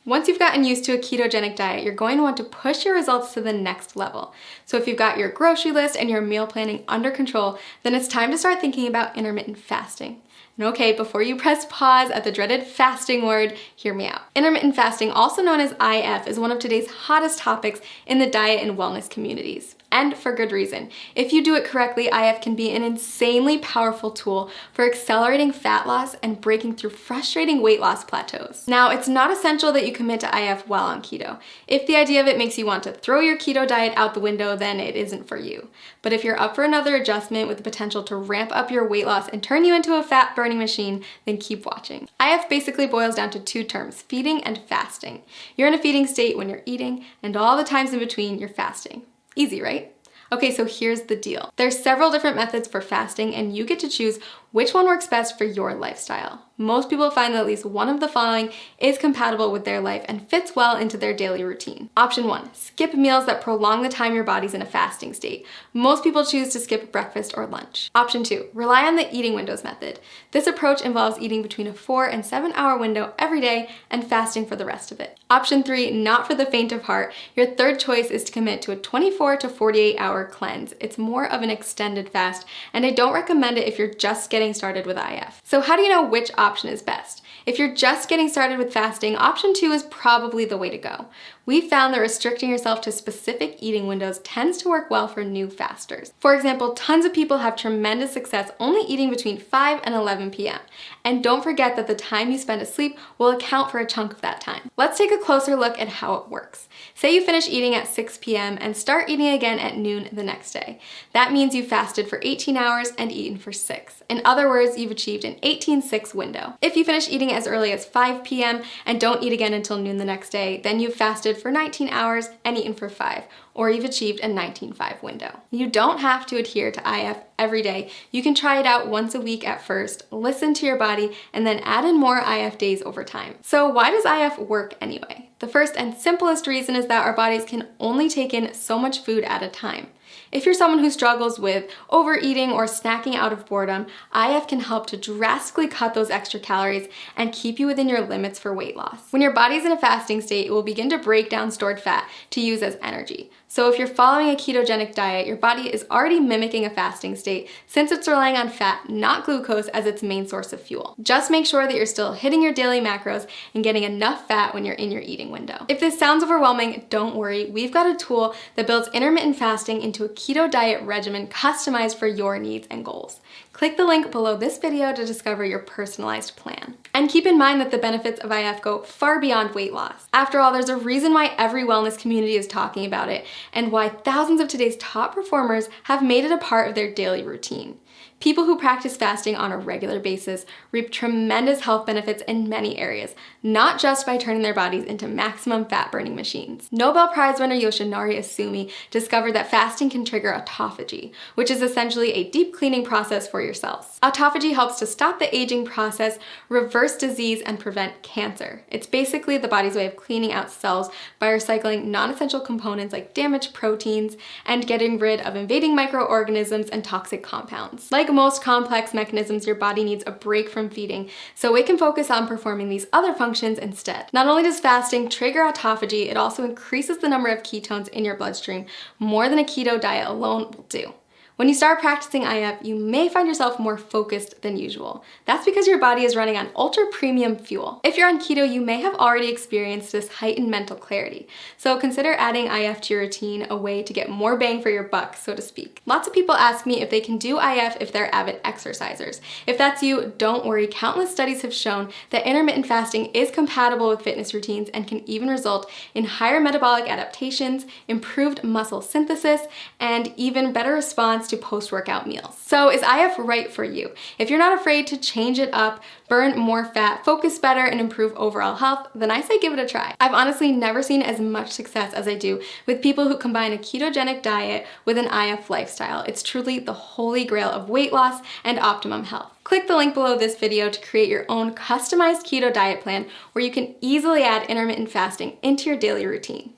Once you've gotten used to a ketogenic diet, you're going to want to push your results to the next level. So if you've got your grocery list and your meal planning under control, then it's time to start thinking about intermittent fasting. And okay, before you press pause at the dreaded fasting word, hear me out. Intermittent fasting, also known as IF, is one of today's hottest topics in the diet and wellness communities. And for good reason. If you do it correctly, IF can be an insanely powerful tool for accelerating fat loss and breaking through frustrating weight loss plateaus. Now, it's not essential that you commit to IF while on keto. If the idea of it makes you want to throw your keto diet out the window, then it isn't for you. But if you're up for another adjustment with the potential to ramp up your weight loss and turn you into a fat burning machine, then keep watching. IF basically boils down to two terms, feeding and fasting. You're in a feeding state when you're eating, and all the times in between, you're fasting. Easy, right? Okay, so here's the deal. There's several different methods for fasting, and you get to choose which one works best for your lifestyle. Most people find that at least one of the following is compatible with their life and fits well into their daily routine. Option 1, skip meals that prolong the time your body's in a fasting state. Most people choose to skip breakfast or lunch. Option 2, rely on the eating windows method. This approach involves eating between a 4 and 7 hour window every day and fasting for the rest of it. Option 3, not for the faint of heart. Your third choice is to commit to a 24 to 48 hour cleanse. It's more of an extended fast, and I don't recommend it if you're just getting started with IF. So how do you know which option is best? If you're just getting started with fasting, option 2 is probably the way to go. We found that restricting yourself to specific eating windows tends to work well for new fasters. For example, tons of people have tremendous success only eating between 5 and 11 p.m. And don't forget that the time you spend asleep will account for a chunk of that time. Let's take a closer look at how it works. Say you finish eating at 6 p.m. and start eating again at noon the next day. That means you fasted for 18 hours and eaten for 6. In other words, you've achieved an 18-6 window. If you finish eating as early as 5 p.m. and don't eat again until noon the next day, then you've fasted for 19 hours and eaten for 5, or you've achieved a 19-5 window. You don't have to adhere to IF every day. You can try it out once a week at first, listen to your body, and then add in more IF days over time. So why does IF work anyway? The first and simplest reason is that our bodies can only take in so much food at a time. If you're someone who struggles with overeating or snacking out of boredom, IF can help to drastically cut those extra calories and keep you within your limits for weight loss. When your body's in a fasting state, it will begin to break down stored fat to use as energy. So if you're following a ketogenic diet, your body is already mimicking a fasting state since it's relying on fat, not glucose, as its main source of fuel. Just make sure that you're still hitting your daily macros and getting enough fat when you're in your eating window. If this sounds overwhelming, don't worry. We've got a tool that builds intermittent fasting into a keto diet regimen customized for your needs and goals. Click the link below this video to discover your personalized plan. And keep in mind that the benefits of IF go far beyond weight loss. After all, there's a reason why every wellness community is talking about it, and why thousands of today's top performers have made it a part of their daily routine. People who practice fasting on a regular basis reap tremendous health benefits in many areas, not just by turning their bodies into maximum fat-burning machines. Nobel Prize winner Yoshinari Asumi discovered that fasting can trigger autophagy, which is essentially a deep cleaning process for your cells. Autophagy helps to stop the aging process, reverse disease, and prevent cancer. It's basically the body's way of cleaning out cells by recycling non-essential components like damaged proteins and getting rid of invading microorganisms and toxic compounds. Like most complex mechanisms, your body needs a break from feeding, so it can focus on performing these other functions instead. Not only does fasting trigger autophagy, it also increases the number of ketones in your bloodstream more than a keto diet alone will do. When you start practicing IF, you may find yourself more focused than usual. That's because your body is running on ultra premium fuel. If you're on keto, you may have already experienced this heightened mental clarity. So consider adding IF to your routine, a way to get more bang for your buck, so to speak. Lots of people ask me if they can do IF if they're avid exercisers. If that's you, don't worry. Countless studies have shown that intermittent fasting is compatible with fitness routines and can even result in higher metabolic adaptations, improved muscle synthesis, and even better response to post-workout meals. So is IF right for you? If you're not afraid to change it up, burn more fat, focus better, and improve overall health, then I say give it a try. I've honestly never seen as much success as I do with people who combine a ketogenic diet with an IF lifestyle. It's truly the holy grail of weight loss and optimum health. Click the link below this video to create your own customized keto diet plan where you can easily add intermittent fasting into your daily routine.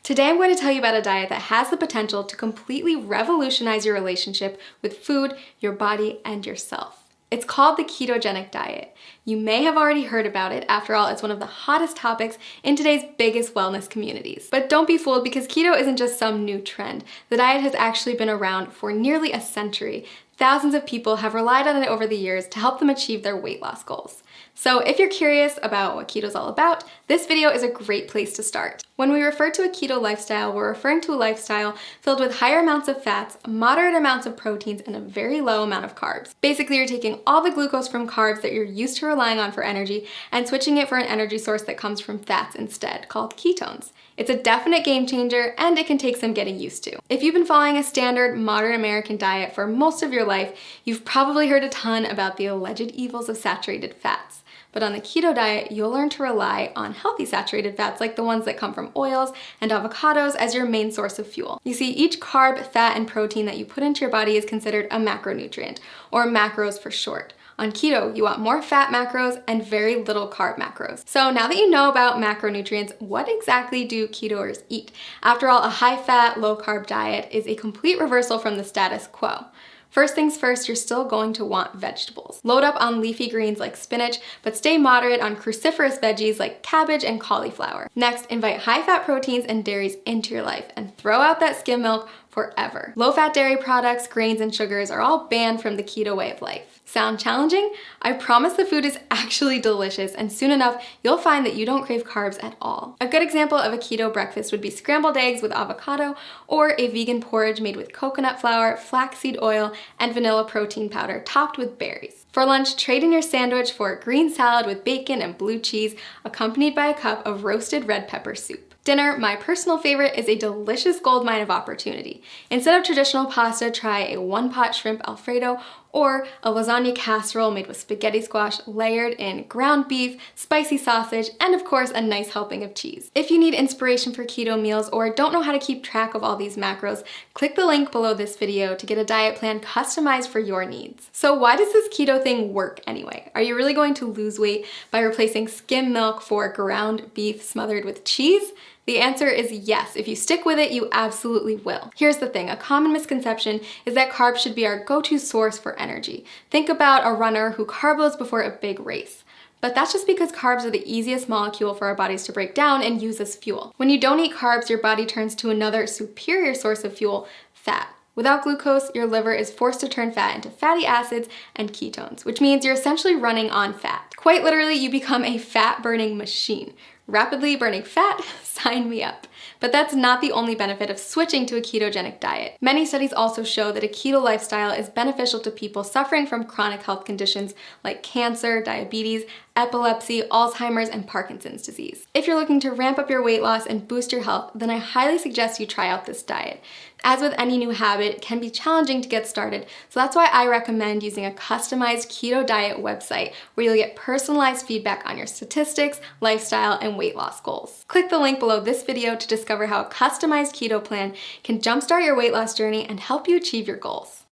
Today I'm going to tell you about a diet that has the potential to completely revolutionize your relationship with food, your body, and yourself. It's called the ketogenic diet. You may have already heard about it. After all, it's one of the hottest topics in today's biggest wellness communities. But don't be fooled, because keto isn't just some new trend. The diet has actually been around for nearly a century. Thousands of people have relied on it over the years to help them achieve their weight loss goals. So if you're curious about what keto is all about, this video is a great place to start. When we refer to a keto lifestyle, we're referring to a lifestyle filled with higher amounts of fats, moderate amounts of proteins, and a very low amount of carbs. Basically, you're taking all the glucose from carbs that you're used to relying on for energy and switching it for an energy source that comes from fats instead, called ketones. It's a definite game changer, and it can take some getting used to. If you've been following a standard modern American diet for most of your life, you've probably heard a ton about the alleged evils of saturated fats. But on the keto diet, you'll learn to rely on healthy saturated fats like the ones that come from oils and avocados as your main source of fuel. You see, each carb, fat, and protein that you put into your body is considered a macronutrient, or macros for short. On keto, you want more fat macros and very little carb macros. So now that you know about macronutrients, what exactly do ketoers eat? After all, a high-fat, low-carb diet is a complete reversal from the status quo. First things first, you're still going to want vegetables. Load up on leafy greens like spinach, but stay moderate on cruciferous veggies like cabbage and cauliflower. Next, invite high-fat proteins and dairies into your life and throw out that skim milk forever. Low-fat dairy products, grains, and sugars are all banned from the keto way of life. Sound challenging? I promise the food is actually delicious, and soon enough, you'll find that you don't crave carbs at all. A good example of a keto breakfast would be scrambled eggs with avocado, or a vegan porridge made with coconut flour, flaxseed oil, and vanilla protein powder topped with berries. For lunch, trade in your sandwich for a green salad with bacon and blue cheese, accompanied by a cup of roasted red pepper soup. Dinner, my personal favorite, is a delicious goldmine of opportunity. Instead of traditional pasta, try a one-pot shrimp Alfredo or a lasagna casserole made with spaghetti squash layered in ground beef, spicy sausage, and of course a nice helping of cheese. If you need inspiration for keto meals or don't know how to keep track of all these macros, click the link below this video to get a diet plan customized for your needs. So why does this keto thing work anyway? Are you really going to lose weight by replacing skim milk for ground beef smothered with cheese? The answer is yes. If you stick with it, you absolutely will. Here's the thing, a common misconception is that carbs should be our go-to source for energy. Think about a runner who carb loads before a big race. But that's just because carbs are the easiest molecule for our bodies to break down and use as fuel. When you don't eat carbs, your body turns to another superior source of fuel, fat. Without glucose, your liver is forced to turn fat into fatty acids and ketones, which means you're essentially running on fat. Quite literally, you become a fat-burning machine. Rapidly burning fat? Sign me up. But that's not the only benefit of switching to a ketogenic diet. Many studies also show that a keto lifestyle is beneficial to people suffering from chronic health conditions like cancer, diabetes, epilepsy, Alzheimer's, and Parkinson's disease. If you're looking to ramp up your weight loss and boost your health, then I highly suggest you try out this diet. As with any new habit, it can be challenging to get started, so that's why I recommend using a customized keto diet website where you'll get personalized feedback on your statistics, lifestyle, and weight loss goals. Click the link below this video to discover how a customized keto plan can jumpstart your weight loss journey and help you achieve your goals.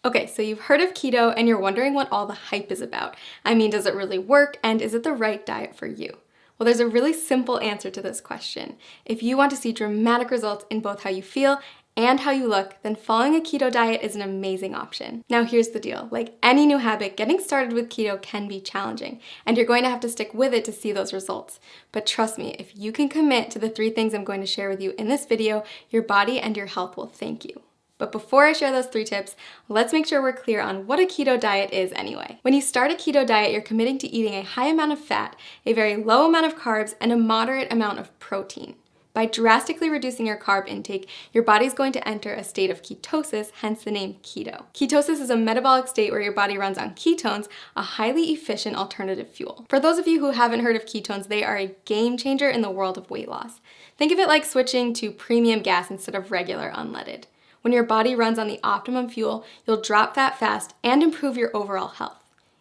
Okay, so you've heard of keto and you're wondering what all the hype is about. I mean, does it really work and is it the right diet for you? Well, there's a really simple answer to this question. If you want to see dramatic results in both how you feel and how you look, then following a keto diet is an amazing option. Now here's the deal. Like any new habit, getting started with keto can be challenging, and you're going to have to stick with it to see those results. But trust me, if you can commit to the 3 things I'm going to share with you in this video, your body and your health will thank you. But before I share those 3 tips, let's make sure we're clear on what a keto diet is anyway. When you start a keto diet, you're committing to eating a high amount of fat, a very low amount of carbs, and a moderate amount of protein. By drastically reducing your carb intake, your body's going to enter a state of ketosis, hence the name keto. Ketosis is a metabolic state where your body runs on ketones, a highly efficient alternative fuel. For those of you who haven't heard of ketones, they are a game changer in the world of weight loss. Think of it like switching to premium gas instead of regular unleaded. When your body runs on the optimum fuel, you'll drop fat fast and improve your overall health.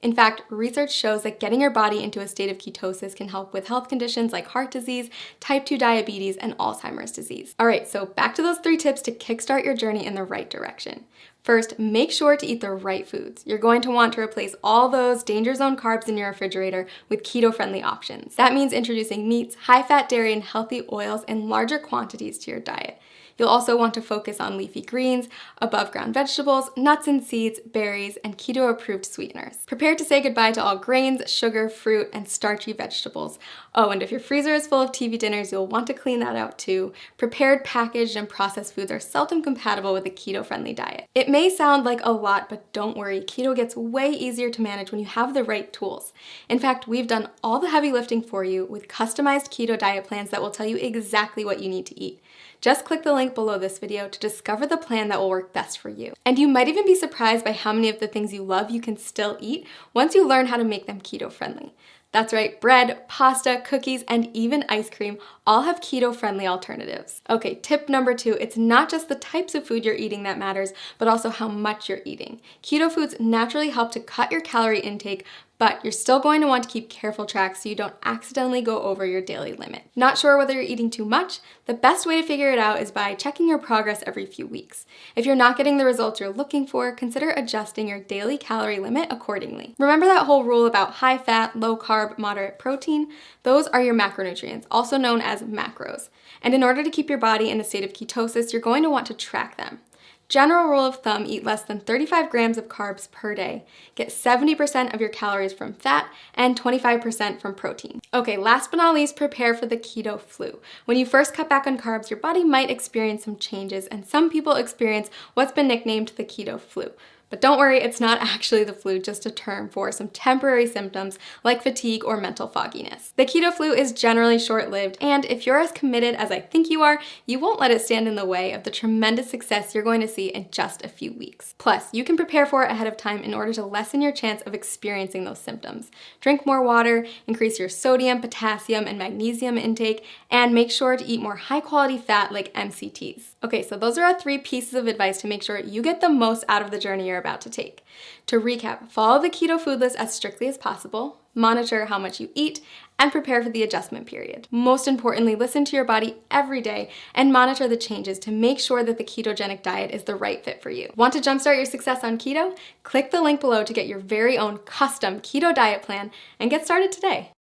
In fact, research shows that getting your body into a state of ketosis can help with health conditions like heart disease, type 2 diabetes, and Alzheimer's disease. All right, so back to those 3 tips to kickstart your journey in the right direction. First, make sure to eat the right foods. You're going to want to replace all those danger zone carbs in your refrigerator with keto-friendly options. That means introducing meats, high-fat dairy, and healthy oils in larger quantities to your diet. You'll also want to focus on leafy greens, above-ground vegetables, nuts and seeds, berries, and keto-approved sweeteners. Prepare to say goodbye to all grains, sugar, fruit, and starchy vegetables. Oh, and if your freezer is full of TV dinners, you'll want to clean that out too. Prepared, packaged, and processed foods are seldom compatible with a keto-friendly diet. It may sound like a lot, but don't worry, keto gets way easier to manage when you have the right tools. In fact, we've done all the heavy lifting for you with customized keto diet plans that will tell you exactly what you need to eat. Just click the link below this video to discover the plan that will work best for you. And you might even be surprised by how many of the things you love you can still eat once you learn how to make them keto-friendly. That's right, bread, pasta, cookies, and even ice cream all have keto-friendly alternatives. Okay, tip number 2, it's not just the types of food you're eating that matters, but also how much you're eating. Keto foods naturally help to cut your calorie intake, but you're still going to want to keep careful track so you don't accidentally go over your daily limit. Not sure whether you're eating too much? The best way to figure it out is by checking your progress every few weeks. If you're not getting the results you're looking for, consider adjusting your daily calorie limit accordingly. Remember that whole rule about high fat, low carb, moderate protein? Those are your macronutrients, also known as macros. And in order to keep your body in a state of ketosis, you're going to want to track them. General rule of thumb, eat less than 35 grams of carbs per day. Get 70% of your calories from fat and 25% from protein. Okay, last but not least, prepare for the keto flu. When you first cut back on carbs, your body might experience some changes, and some people experience what's been nicknamed the keto flu. But don't worry, it's not actually the flu, just a term for some temporary symptoms like fatigue or mental fogginess. The keto flu is generally short-lived, and if you're as committed as I think you are, you won't let it stand in the way of the tremendous success you're going to see in just a few weeks. Plus, you can prepare for it ahead of time in order to lessen your chance of experiencing those symptoms. Drink more water, increase your sodium, potassium, and magnesium intake, and make sure to eat more high-quality fat like MCTs. Okay, so those are our 3 pieces of advice to make sure you get the most out of the journey you're about to take. To recap, follow the keto food list as strictly as possible, monitor how much you eat, and prepare for the adjustment period. Most importantly, listen to your body every day and monitor the changes to make sure that the ketogenic diet is the right fit for you. Want to jumpstart your success on keto? Click the link below to get your very own custom keto diet plan and get started today.